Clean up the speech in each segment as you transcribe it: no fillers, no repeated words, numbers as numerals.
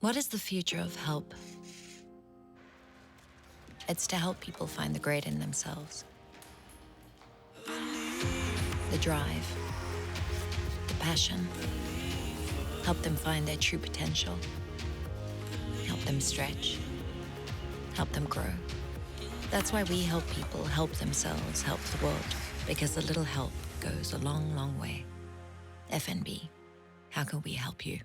What is the future of help? It's to help people find the great in themselves. The drive, the passion. Help them find their true potential. Help them stretch. Help them grow. That's why we help people help themselves, help the world, because a little help goes a long, long way. FNB, how can we help you?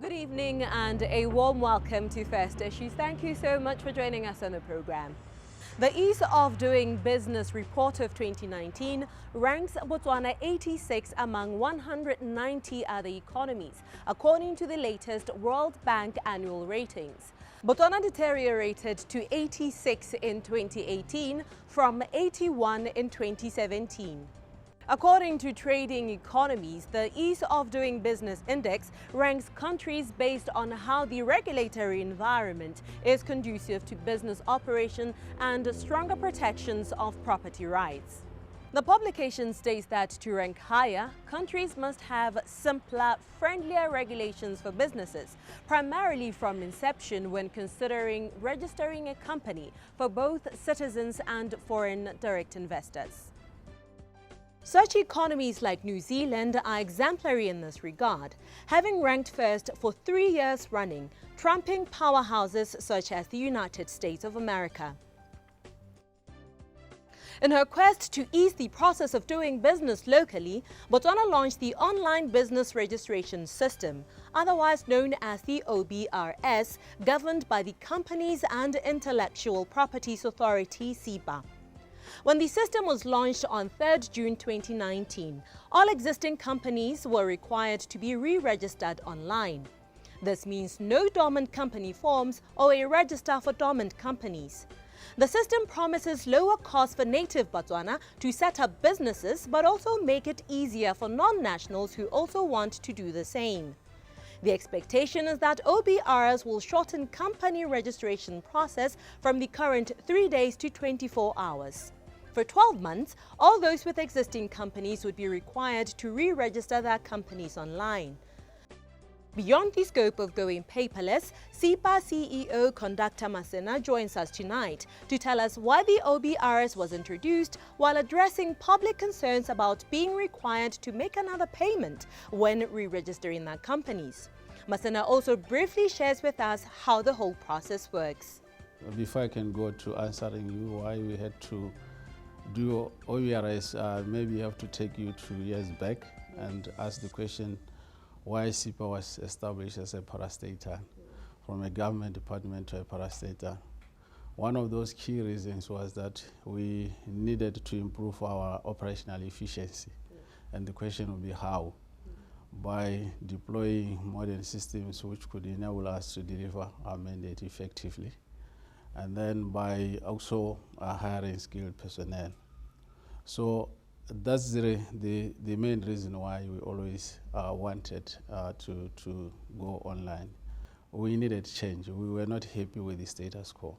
Good evening and a warm welcome to First Issues. Thank you so much for joining us on the program. The Ease of Doing Business report of 2019 ranks Botswana 86 among 190 other economies, according to the latest World Bank annual ratings. Botswana deteriorated to 86 in 2018 from 81 in 2017. According to Trading Economies, the Ease of Doing Business Index ranks countries based on how the regulatory environment is conducive to business operation and stronger protections of property rights. The publication states that to rank higher, countries must have simpler, friendlier regulations for businesses, primarily from inception when considering registering a company for both citizens and foreign direct investors. Such economies like New Zealand are exemplary in this regard, having ranked first for 3 years running, trumping powerhouses such as the United States of America. In her quest to ease the process of doing business locally, Botswana launched the Online Business Registration System, otherwise known as the OBRS, governed by the Companies and Intellectual Properties Authority, CIPA. When the system was launched on 3rd June 2019, all existing companies were required to be re-registered online. This means no dormant company forms or a register for dormant companies. The system promises lower costs for native Botswana to set up businesses, but also make it easier for non-nationals who also want to do the same. The expectation is that OBRs will shorten company registration process from the current 3 days to 24 hours. For 12 months, all those with existing companies would be required to re-register their companies online. Beyond the scope of going paperless, CIPA CEO Conductor Masena joins us tonight to tell us why the OBRS was introduced while addressing public concerns about being required to make another payment when re-registering their companies. Masena also briefly shares with us how the whole process works. Before I can go to answering you why we had to do OBRS, maybe I have to take you 2 years back and ask the question why CIPA was established as a parastatal, from a government department to a parastatal. One of those key reasons was that we needed to improve our operational efficiency. And the question would be how? By deploying modern systems which could enable us to deliver our mandate effectively, and then by also hiring skilled personnel. So that's the main reason why we always wanted to go online. We needed change. We were not happy with the status quo.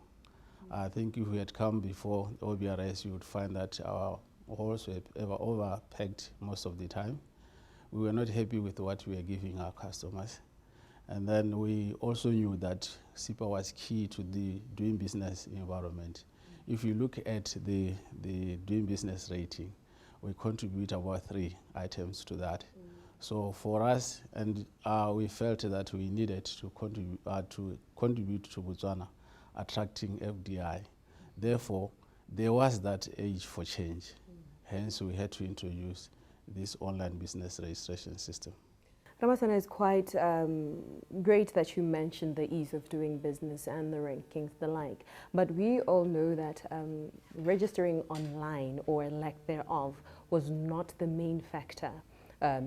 I think if we had come before OBRS, you would find that our halls were overpacked most of the time. We were not happy with what we were giving our customers. And then we also knew that CIPA was key to the doing business environment. If you look at the doing business rating, we contribute about 3 items to that. So for us, and we felt that we needed to contribute to Botswana attracting FDI. Therefore, there was that age for change. Hence, we had to introduce this online business registration system. Ramasana, it's quite great that you mentioned the ease of doing business and the rankings, the like. But we all know that registering online or lack thereof was not the main factor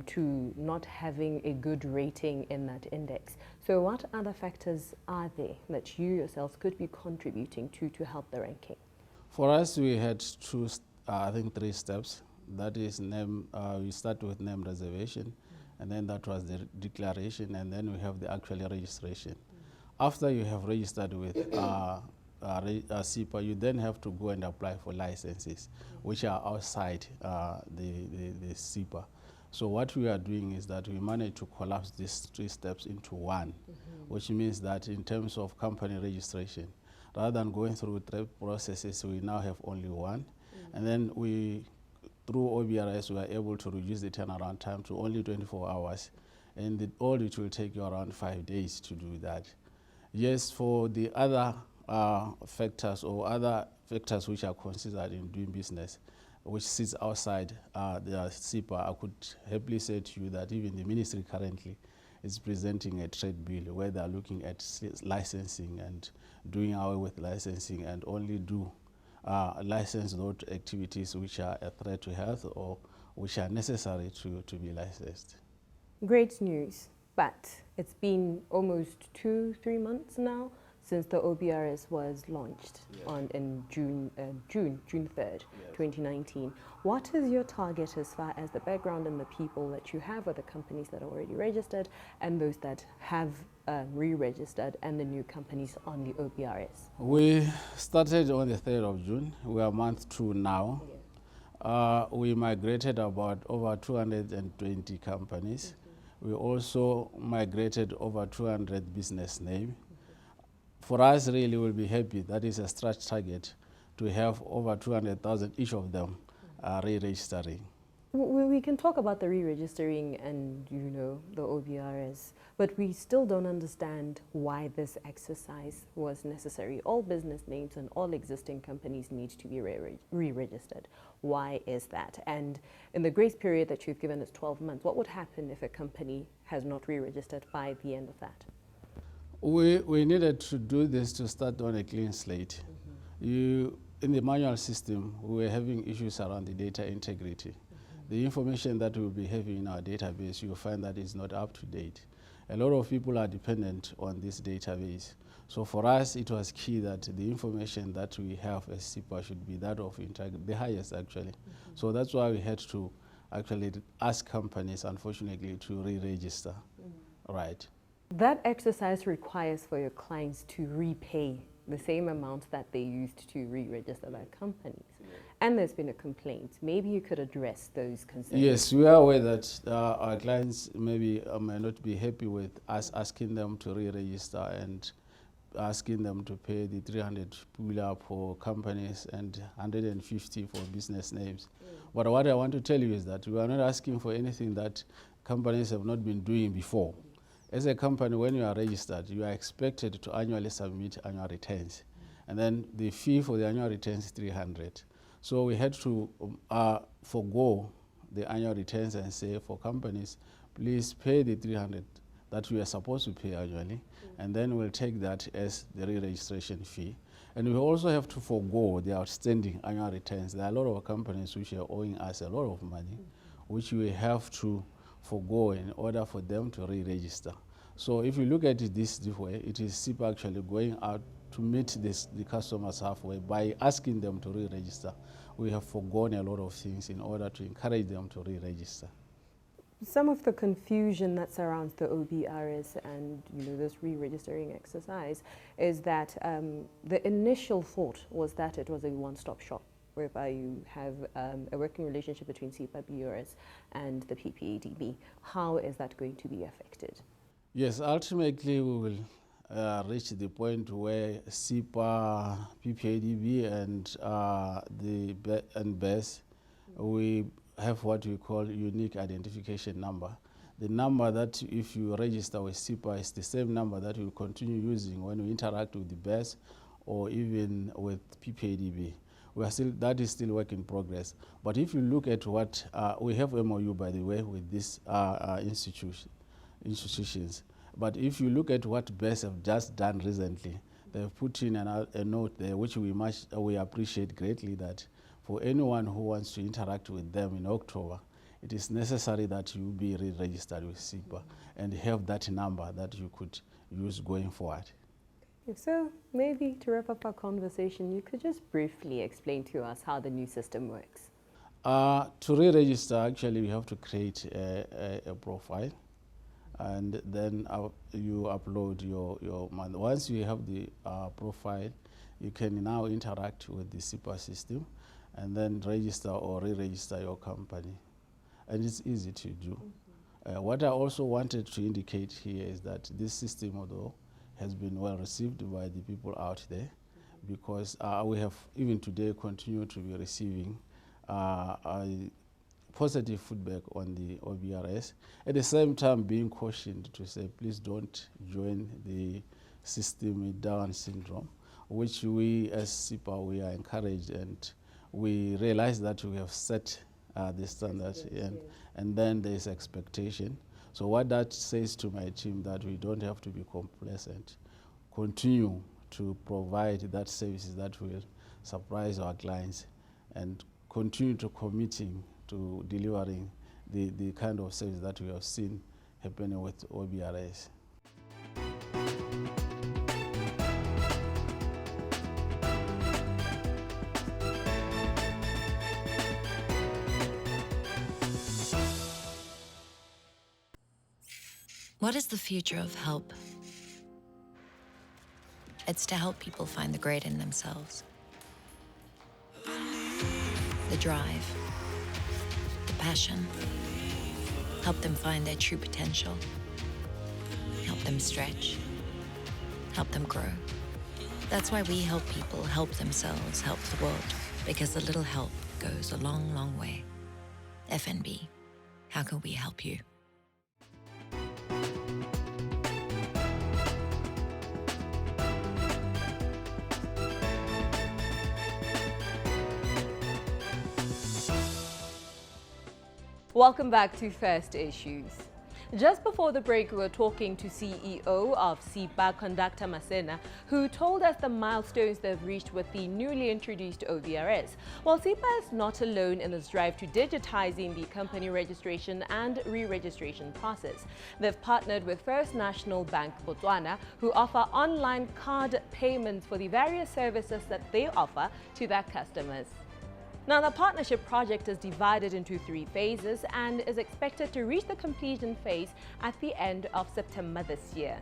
to not having a good rating in that index. So what other factors are there that you yourselves could be contributing to help the ranking? For us, we had I think 3 steps. That is we start with name reservation. And then that was the declaration, and then we have the actual registration. After you have registered with CIPA, you then have to go and apply for licenses, which are outside the CIPA. So what we are doing is that we managed to collapse these 3 steps into one, which means that in terms of company registration, rather than going through 3 processes, we now have only one. And then through OBRS, we are able to reduce the turnaround time to only 24 hours. And all it will take you around 5 days to do that. Yes, for the other factors or other factors which are considered in doing business, which sits outside the CIPA, I could happily say to you that even the ministry currently is presenting a trade bill where they are looking at licensing and doing away with licensing and only do license those activities which are a threat to health or which are necessary to be licensed. Great news, but it's been almost 2-3 months now since the OBRS was launched in June 3rd, 2019. What is your target as far as the background and the people that you have, or the companies that are already registered and those that have re-registered, and the new companies on the OBRS? We started on the 3rd of June. We are month 2 now. We migrated about over 220 companies. We also migrated over 200 business names. For us, really, we'll be happy. That is a stretch target to have over 200,000 each of them re-registering. We can talk about the re-registering and, the OBRS, but we still don't understand why this exercise was necessary. All business names and all existing companies need to be re-registered. Why is that? And in the grace period that you've given us 12 months, what would happen if a company has not re-registered by the end of that? We needed to do this to start on a clean slate. In the manual system, we were having issues around the data integrity. The information that we'll be having in our database, you'll find that is not up to date. A lot of people are dependent on this database. So for us, it was key that the information that we have as CIPA should be that of integrity, the highest actually. So that's why we had to actually ask companies, unfortunately, to re-register. Right. That exercise requires for your clients to repay the same amount that they used to re-register their companies. And there's been a complaint. Maybe you could address those concerns. Yes, we are aware that our clients maybe may not be happy with us asking them to re-register and asking them to pay the 300 pula for companies and 150 for business names. But what I want to tell you is that we are not asking for anything that companies have not been doing before. As a company, when you are registered, you are expected to annually submit annual returns. And then the fee for the annual returns is 300. So we had to forego the annual returns and say for companies, please pay the 300 that we are supposed to pay annually, and then we'll take that as the re-registration fee. And we also have to forego the outstanding annual returns. There are a lot of companies which are owing us a lot of money, which we have to forego in order for them to re-register. So if you look at it this way, it is CIPA actually going out to meet the customers halfway by asking them to re-register. We have forgone a lot of things in order to encourage them to re-register. Some of the confusion that surrounds the OBRS and this re-registering exercise is that the initial thought was that it was a one-stop shop, whereby you have a working relationship between CIPA, BRS, and the PPADB. How is that going to be affected? Yes, ultimately we will reach the point where CIPA, PPADB, and BES, we have what we call unique identification number. The number that if you register with CIPA is the same number that we'll continue using when we interact with the BES or even with PPADB. That is still work in progress. But if you look at what, we have MOU, by the way, with these institutions. But if you look at what BES have just done recently, they've put in a note there, which we appreciate greatly, that for anyone who wants to interact with them in October, it is necessary that you be re-registered with CIPA and have that number that you could use going forward. So maybe to wrap up our conversation, you could just briefly explain to us how the new system works. To re-register, actually, you have to create a profile, and then you upload your month. Once you have the profile, you can now interact with the CIPA system and then register or re-register your company. and it's easy to do. What I also wanted to indicate here is that this system, although, has been well received by the people out there, because we have, even today, continued to be receiving positive feedback on the OBRS. At the same time, being cautioned to say, please don't join the system with Down syndrome, which we as CIPA, we are encouraged, and we realize that we have set the standard, and then there is expectation. So what that says to my team, that we don't have to be complacent, continue to provide that services that will surprise our clients, and continue to committing to delivering the kind of service that we have seen happening with OBRS. What is the future of help? It's to help people find the great in themselves. The drive, the passion. Help them find their true potential. Help them stretch. Help them grow. That's why we help people help themselves, help the world, because a little help goes a long, long way. FNB, how can we help you? Welcome back to First Issues. Just before the break, we were talking to CEO of CIPA, Conductor Masena, who told us the milestones they've reached with the newly introduced OBRS. While CIPA is not alone in its drive to digitizing the company registration and re-registration process. They've partnered with First National Bank Botswana, who offer online card payments for the various services that they offer to their customers. Now, the partnership project is divided into 3 phases and is expected to reach the completion phase at the end of September this year.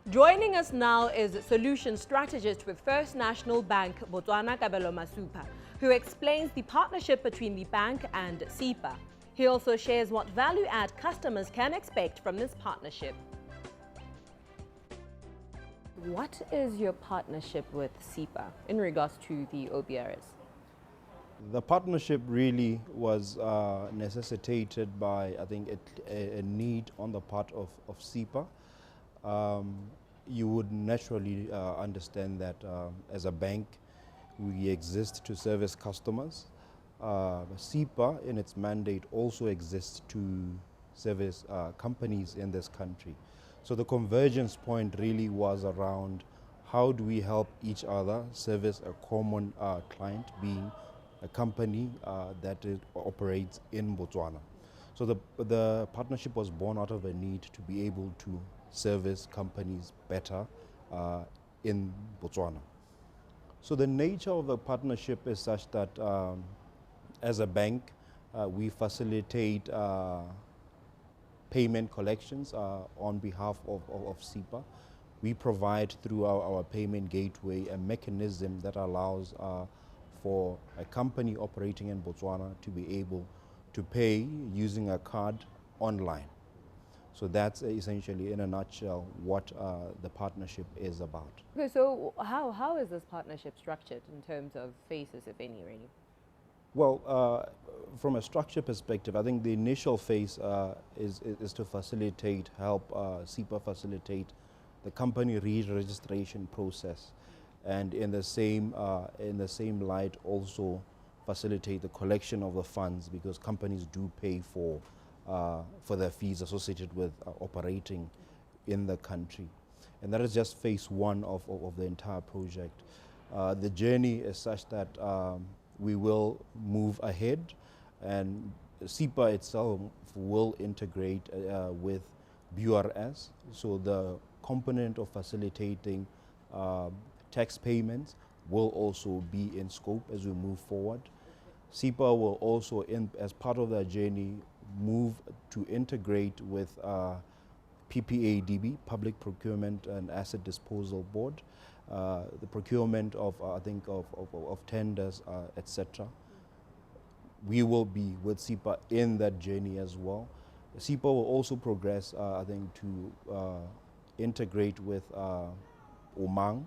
Joining us now is solution strategist with First National Bank Botswana, Kabelo Masupha, who explains the partnership between the bank and CIPA. He also shares what value-add customers can expect from this partnership. What is your partnership with CIPA in regards to the OBRS? The partnership really was necessitated by, I think, a need on the part of CIPA. You would naturally understand that as a bank, we exist to service customers. CIPA, in its mandate, also exists to service companies in this country. So the convergence point really was around how do we help each other service a common client, being a company that operates in Botswana. So the partnership was born out of a need to be able to service companies better in Botswana. So the nature of the partnership is such that as a bank, we facilitate payment collections on behalf of CIPA. We provide through our payment gateway a mechanism that allows for a company operating in Botswana to be able to pay using a card online. So that's essentially, in a nutshell, what the partnership is about. Okay, so how is this partnership structured in terms of phases, if any, really? Well, from a structure perspective, I think the initial phase is to facilitate, help CIPA facilitate the company re-registration process, and in the same light also facilitate the collection of the funds, because companies do pay for their fees associated with operating in the country. And that is just phase 1 of the entire project. The journey is such that we will move ahead, and CIPA itself will integrate with OBRS. So the component of facilitating tax payments will also be in scope as we move forward. CIPA will also, as part of that journey, move to integrate with PPADB, Public Procurement and Asset Disposal Board, the procurement of, I think, of tenders, etc. we will be with CIPA in that journey as well. CIPA will also progress, I think, to integrate with Omang,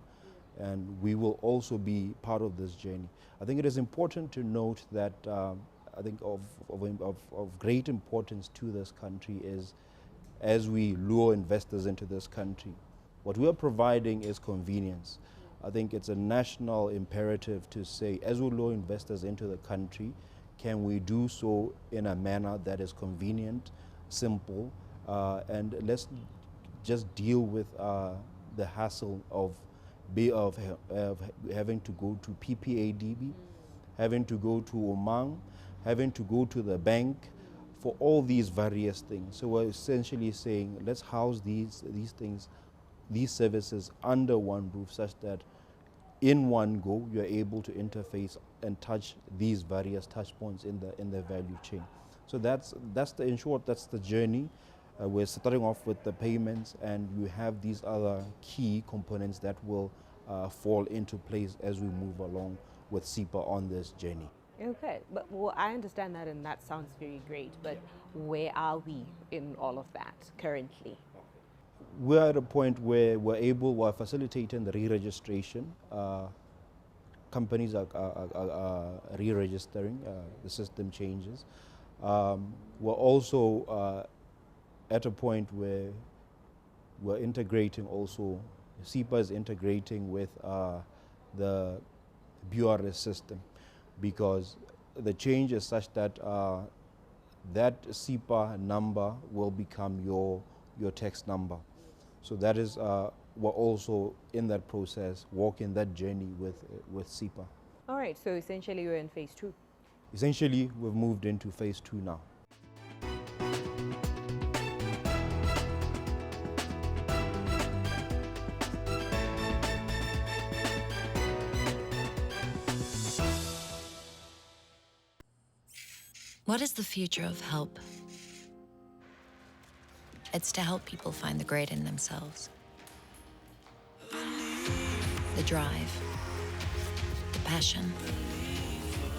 and we will also be part of this journey. I think it is important to note that I think of great importance to this country is, as we lure investors into this country, what we are providing is convenience. I think it's a national imperative to say, as we lure investors into the country, can we do so in a manner that is convenient, simple, and let's just deal with the hassle of having to go to PPADB, having to go to Omang, having to go to the bank for all these various things. So we're essentially saying, let's house these things, these services under one roof, such that in one go you're able to interface and touch these various touch points in the value chain. So that's the, in short, that's the journey. We're starting off with the payments, and you have these other key components that will fall into place as we move along with CIPA on this journey. Okay, but well, I understand that, and that sounds very great, but where are we in all of that currently? We're at a point where we're facilitating the re-registration. Companies are re-registering, the system changes. We're also at a point where we're integrating also, CIPA is integrating with the OBRS system, because the change is such that that CIPA number will become your tax number. So that is, we're also in that process, walking that journey with CIPA. All right, so essentially you're in phase 2. Essentially, we've moved into phase 2 now. What is the future of help? It's to help people find the great in themselves. The drive, the passion.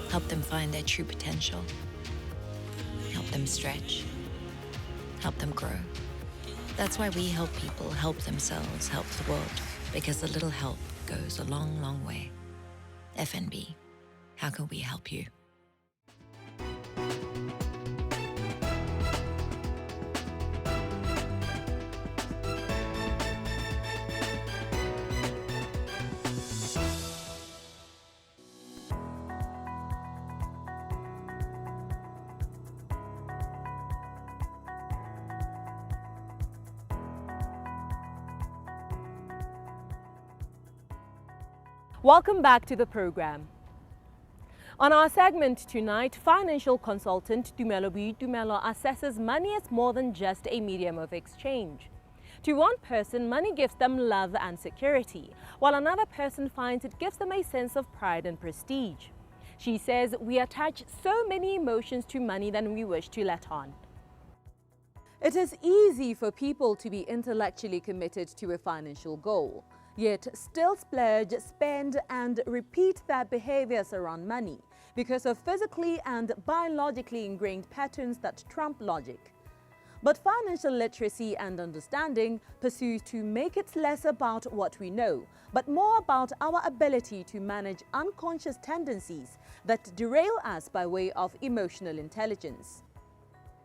Help them find their true potential. Help them stretch. Help them grow. That's why we help people help themselves, help the world, because a little help goes a long, long way. FNB, how can we help you? Welcome back to the program. On our segment tonight, Financial Consultant Tumelo Boitumelo assesses money as more than just a medium of exchange. To one person, money gives them love and security, while another person finds it gives them a sense of pride and prestige. She says we attach so many emotions to money than we wish to let on. It is easy for people to be intellectually committed to a financial goal, yet still splurge, spend, and repeat their behaviors around money because of physically and biologically ingrained patterns that trump logic. But financial literacy and understanding pursues to make it less about what we know, but more about our ability to manage unconscious tendencies that derail us by way of emotional intelligence.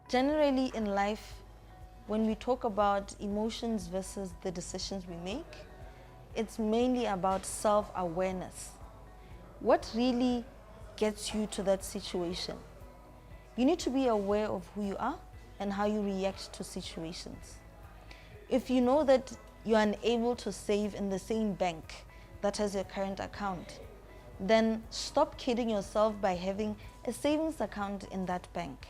Generally in life, when we talk about emotions versus the decisions we make, it's mainly about self-awareness. What really gets you to that situation? You need to be aware of who you are and how you react to situations. If you know that you're unable to save in the same bank that has your current account, then stop kidding yourself by having a savings account in that bank.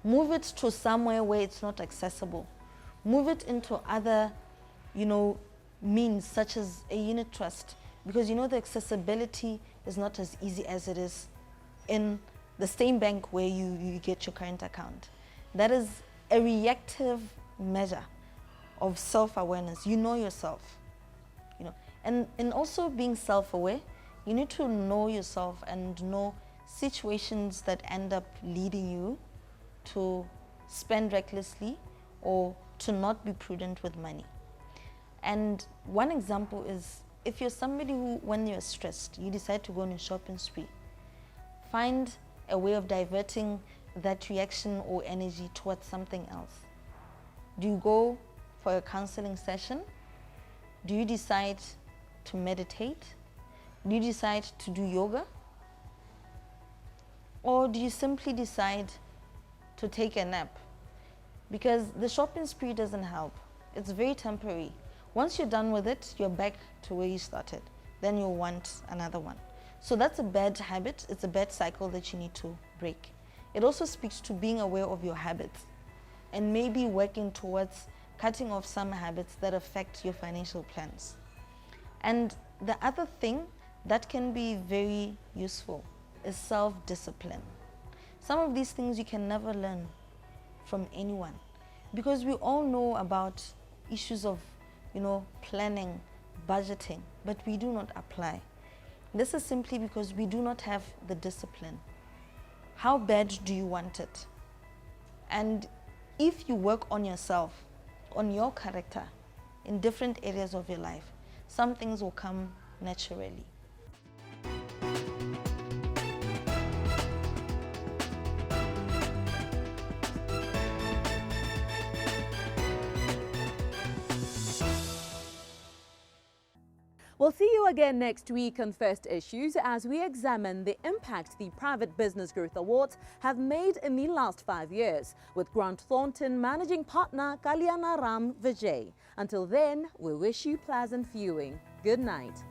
Move it to somewhere where it's not accessible. Move it into other, means such as a unit trust, because the accessibility is not as easy as it is in the same bank where you get your current account. That is a reactive measure of self-awareness. You know yourself, and also being self-aware, you need to know yourself and know situations that end up leading you to spend recklessly or to not be prudent with money. And one example is, if you're somebody who, when you're stressed, you decide to go on a shopping spree, find a way of diverting that reaction or energy towards something else. Do you go for a counseling session? Do you decide to meditate? Do you decide to do yoga? Or do you simply decide to take a nap? Because the shopping spree doesn't help. It's very temporary. Once you're done with it, you're back to where you started. Then you'll want another one. So that's a bad habit. It's a bad cycle that you need to break. It also speaks to being aware of your habits and maybe working towards cutting off some habits that affect your financial plans. And the other thing that can be very useful is self-discipline. Some of these things you can never learn from anyone, because we all know about issues of, planning, budgeting, but we do not apply. This is simply because we do not have the discipline. How bad do you want it? And if you work on yourself, on your character, in different areas of your life, some things will come naturally. We'll see you again next week on First Issues as we examine the impact the Private Business Growth Awards have made in the last 5 years, with Grant Thornton managing partner Kalyana Ram Vijay. Until then, we wish you pleasant viewing. Good night.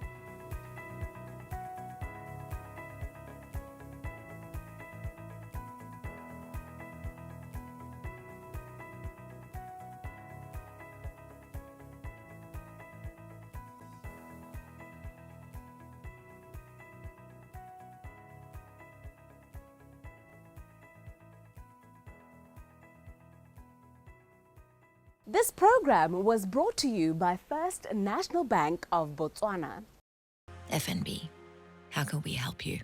This program was brought to you by First National Bank of Botswana. FNB, how can we help you?